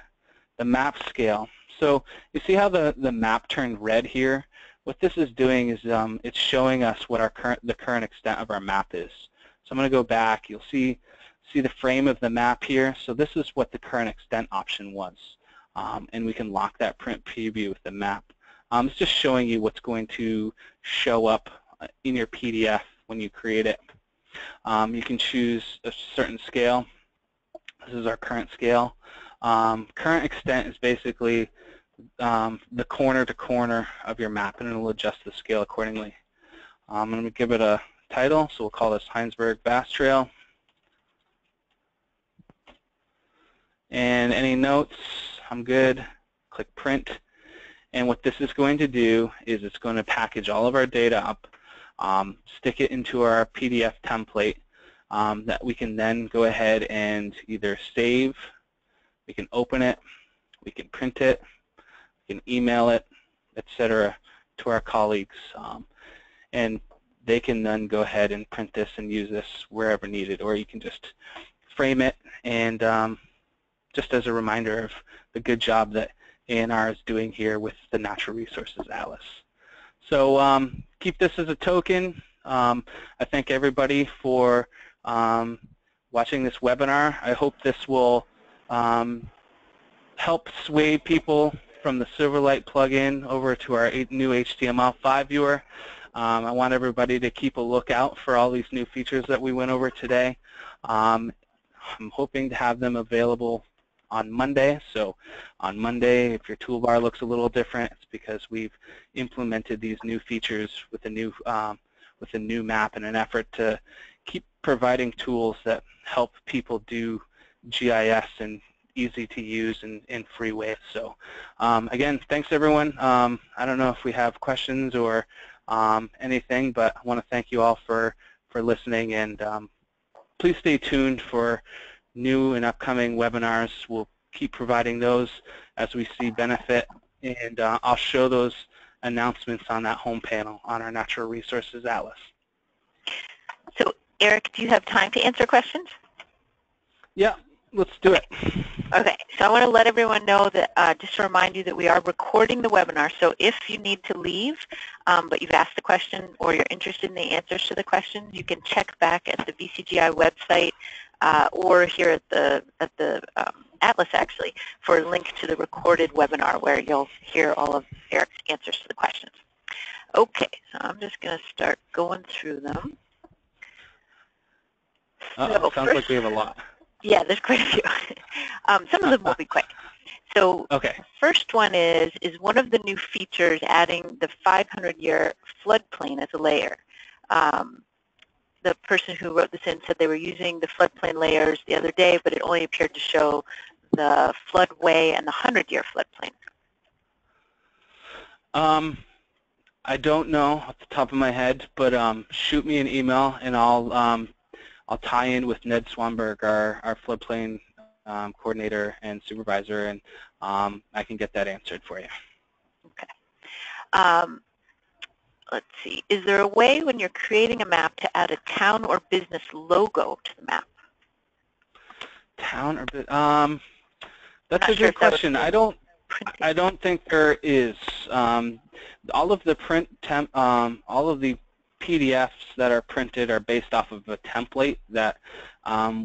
The map scale. So you see how the map turned red here? What this is doing is it's showing us what the current extent of our map is. So I'm going to go back. You'll see the frame of the map here. So this is what the current extent option was. And we can lock that print preview with the map. It's just showing you what's going to show up in your PDF when you create it. You can choose a certain scale. This is our current scale. Current extent is basically the corner to corner of your map, and it will adjust the scale accordingly. I'm going to give it a title, so we'll call this Heinsberg Bass Trail. And any notes, I'm good. Click print. And what this is going to do is it's going to package all of our data up, stick it into our PDF template that we can then go ahead and either save, we can open it, we can print it, we can email it, etc. to our colleagues. And they can then go ahead and print this and use this wherever needed, or you can just frame it and just as a reminder of the good job that ANR is doing here with the Natural Resources Atlas. So keep this as a token. I thank everybody for watching this webinar. I hope this will help sway people from the Silverlight plugin over to our new HTML5 viewer. I want everybody to keep a lookout for all these new features that we went over today. I'm hoping to have them available on Monday. So on Monday, if your toolbar looks a little different, it's because we've implemented these new features with a new map in an effort to keep providing tools that help people do GIS in easy to use and in free ways. So again, thanks everyone. I don't know if we have questions or anything, but I want to thank you all for listening, and please stay tuned for new and upcoming webinars. We'll keep providing those as we see benefit, and I'll show those announcements on that home panel on our Natural Resources Atlas. So Erik, do you have time to answer questions? Yeah, let's do it. Okay, so I want to let everyone know that, just to remind you that we are recording the webinar, so if you need to leave, but you've asked the question or you're interested in the answers to the questions, you can check back at the VCGI website or here at the Atlas, actually, for a link to the recorded webinar where you'll hear all of Erik's answers to the questions. Okay, so I'm just going to start going through them. So sounds like we have a lot. Yeah, there's quite a few. Some of them will be quick. So okay. First one is one of the new features adding the 500-year floodplain as a layer. The person who wrote this in said they were using the floodplain layers the other day, but it only appeared to show the floodway and the 100-year floodplain. I don't know off the top of my head, but shoot me an email and I'll tie in with Ned Swanberg, our floodplain coordinator and supervisor, and I can get that answered for you. Okay. Let's see. Is there a way when you're creating a map to add a town or business logo to the map? Town or business? That's a good question. I don't think there is. All of the all of the PDFs that are printed are based off of a template that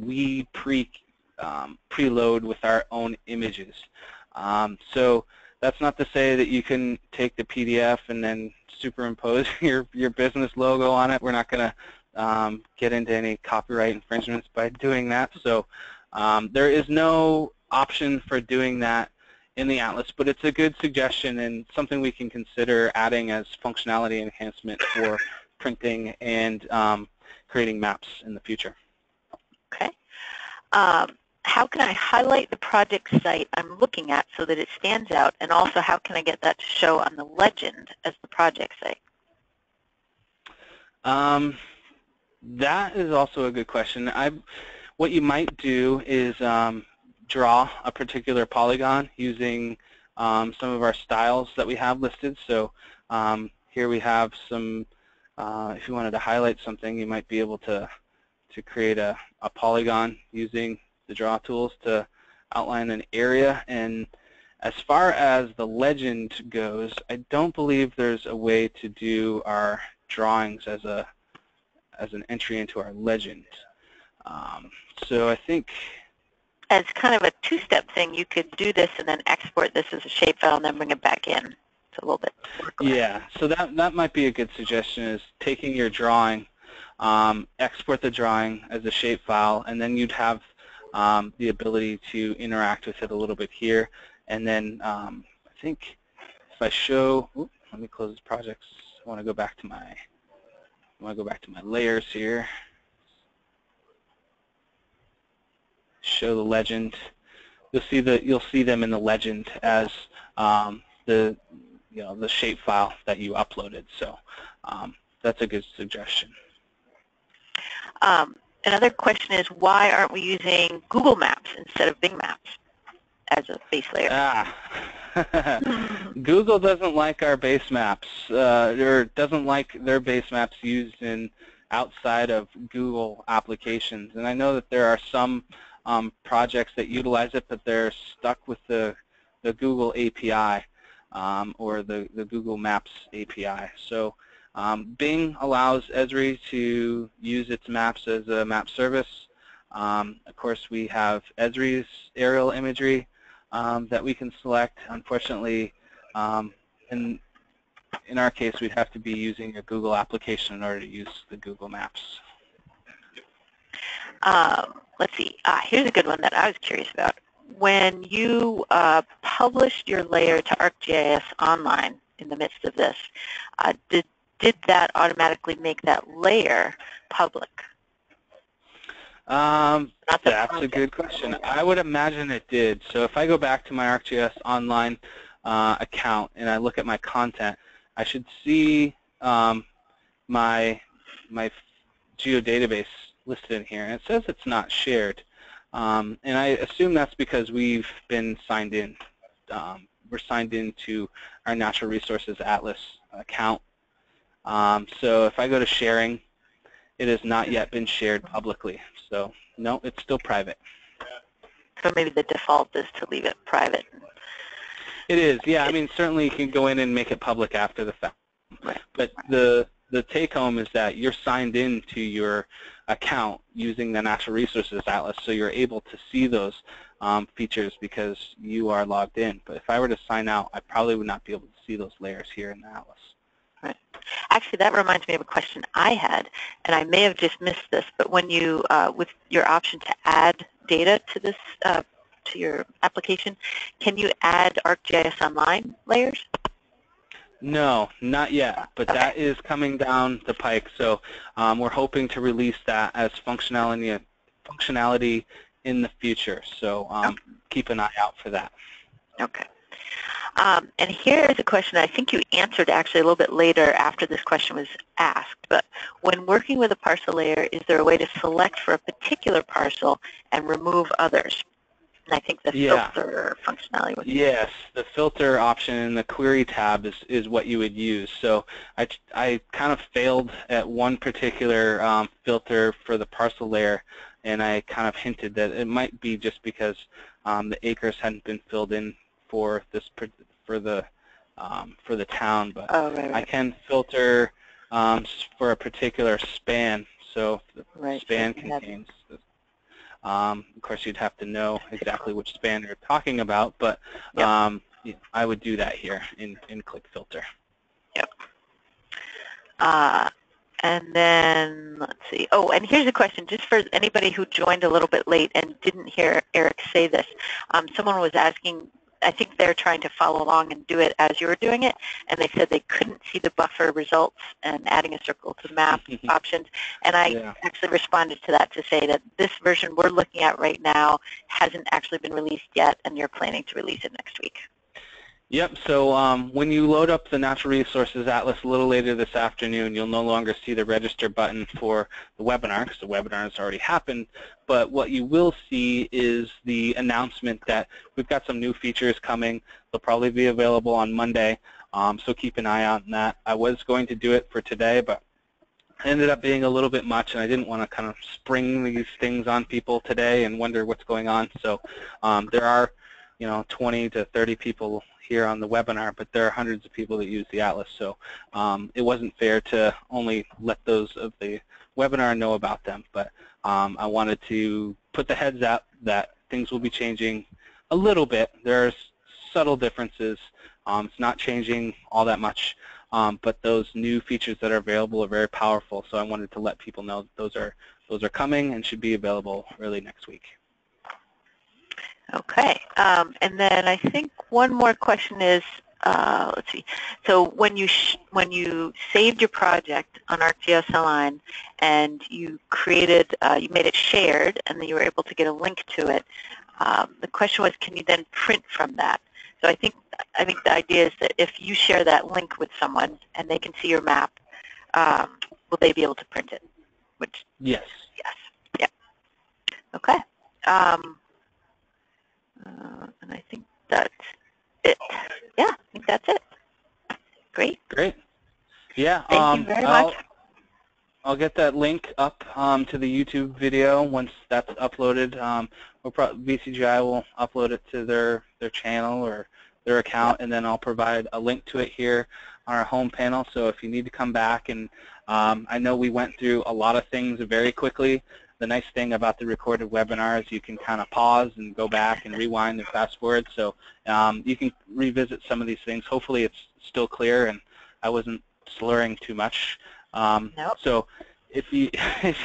we preload with our own images. So that's not to say that you can take the PDF and then superimpose your business logo on it. We're not going to get into any copyright infringements by doing that. So there is no option for doing that in the Atlas, but it's a good suggestion and something we can consider adding as functionality enhancement for printing and creating maps in the future. Okay. How can I highlight the project site I'm looking at so that it stands out, and also how can I get that to show on the legend as the project site? That is also a good question. What you might do is draw a particular polygon using some of our styles that we have listed. So here we have some, if you wanted to highlight something, you might be able to create a polygon using the draw tools to outline an area. And as far as the legend goes, I don't believe there's a way to do our drawings as an entry into our legend. So I think as kind of a two-step thing, you could do this and then export this as a shapefile and then bring it back in. It's a little bit workaround. Yeah, so that might be a good suggestion, is taking your drawing, export the drawing as a shapefile, and then you'd have the ability to interact with it a little bit here. And then I think if I show, let me close this project. I want to go back to my layers here. Show the legend. You'll see them in the legend as the shapefile that you uploaded. So that's a good suggestion. Another question is, why aren't we using Google Maps instead of Bing Maps as a base layer? Google doesn't like our base maps, or doesn't like their base maps used in outside of Google applications. And I know that there are some projects that utilize it, but they're stuck with the Google API or the Google Maps API. So Bing allows Esri to use its maps as a map service. Of course, we have Esri's aerial imagery that we can select. Unfortunately, in our case, we'd have to be using a Google application in order to use the Google Maps. Let's see. Here's a good one that I was curious about. When you published your layer to ArcGIS Online in the midst of this, did that automatically make that layer public? That's a good question. I would imagine it did. So if I go back to my ArcGIS Online account and I look at my content, I should see my geodatabase listed in here, and it says it's not shared. And I assume that's because we've been signed in. We're signed into our Natural Resources Atlas account. So if I go to sharing, it has not yet been shared publicly. So no, it's still private. So maybe the default is to leave it private. It is, yeah. I mean, certainly you can go in and make it public after the fact. Right. But the take-home is that you're signed into your account using the Natural Resources Atlas, so you're able to see those features because you are logged in. But if I were to sign out, I probably would not be able to see those layers here in the Atlas. Right. Actually, that reminds me of a question I had, and I may have just missed this, but when you, with your option to add data to this, to your application, can you add ArcGIS Online layers? No, not yet, but Okay. that is coming down the pike. So we're hoping to release that as functionality in the future. So keep an eye out for that. Okay. And here is a question I think you answered actually a little bit later after this question was asked, but when working with a parcel layer, is there a way to select for a particular parcel and remove others? And I think the filter functionality was... Yes, the filter option in the query tab is what you would use. So I kind of failed at one particular filter for the parcel layer, and I kind of hinted that it might be just because the acres hadn't been filled in for this for the town, but I can filter for a particular span. So if the span contains, of course, you'd have to know exactly which span you're talking about, but I would do that here in Click Filter. Yep. And then, let's see. Oh, and here's a question, just for anybody who joined a little bit late and didn't hear Erik say this. Someone was asking, I think they're trying to follow along and do it as you were doing it, and they said they couldn't see the buffer results and adding a circle to map options. And I actually responded to that to say that this version we're looking at right now hasn't actually been released yet, and you're planning to release it next week. Yep, so when you load up the Natural Resources Atlas a little later this afternoon, you'll no longer see the register button for the webinar, because the webinar has already happened, but what you will see is the announcement that we've got some new features coming. They'll probably be available on Monday, so keep an eye out on that. I was going to do it for today, but it ended up being a little bit much, and I didn't want to kind of spring these things on people today and wonder what's going on. So there are, 20 to 30 people here on the webinar, but there are hundreds of people that use the Atlas, so it wasn't fair to only let those of the webinar know about them. But I wanted to put the heads up that things will be changing a little bit. There's subtle differences. It's not changing all that much, but those new features that are available are very powerful. So I wanted to let people know that those are coming and should be available early next week. Okay, and then I think one more question is, let's see. So when you saved your project on ArcGIS Online and you created, you made it shared, and then you were able to get a link to it. The question was, can you then print from that? So I think the idea is that if you share that link with someone and they can see your map, will they be able to print it? Which yes. Yeah. Okay. And I think that's it. Yeah, I think that's it. Great. Great. Yeah. Thank you very much. I'll get that link up to the YouTube video once that's uploaded. VCGI will upload it to their channel or their account, and then I'll provide a link to it here on our home panel. So if you need to come back, and I know we went through a lot of things very quickly. The nice thing about the recorded webinar is you can kind of pause and go back and rewind and fast forward, so you can revisit some of these things. Hopefully it's still clear and I wasn't slurring too much. Nope. So if you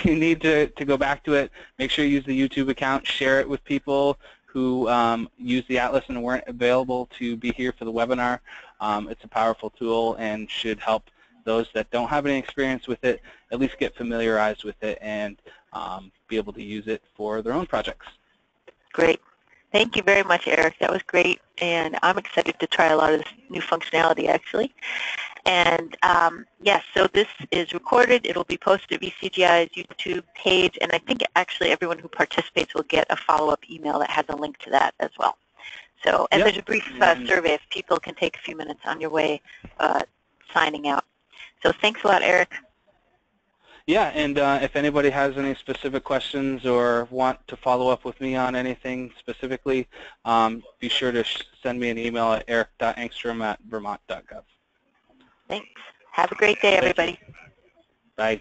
need to go back to it, make sure you use the YouTube account, share it with people who use the Atlas and weren't available to be here for the webinar. It's a powerful tool and should help those that don't have any experience with it at least get familiarized with it and be able to use it for their own projects. Great. Thank you very much, Erik. That was great, and I'm excited to try a lot of this new functionality, actually. And yes, so this is recorded. It'll be posted to VCGI's YouTube page, and I think actually everyone who participates will get a follow-up email that has a link to that as well. So, and there's a brief survey if people can take a few minutes on your way signing out. So thanks a lot, Erik. Yeah, and if anybody has any specific questions or want to follow up with me on anything specifically, be sure to send me an email at erik.engstrom@vermont.gov. Thanks. Have a great day, everybody. Bye.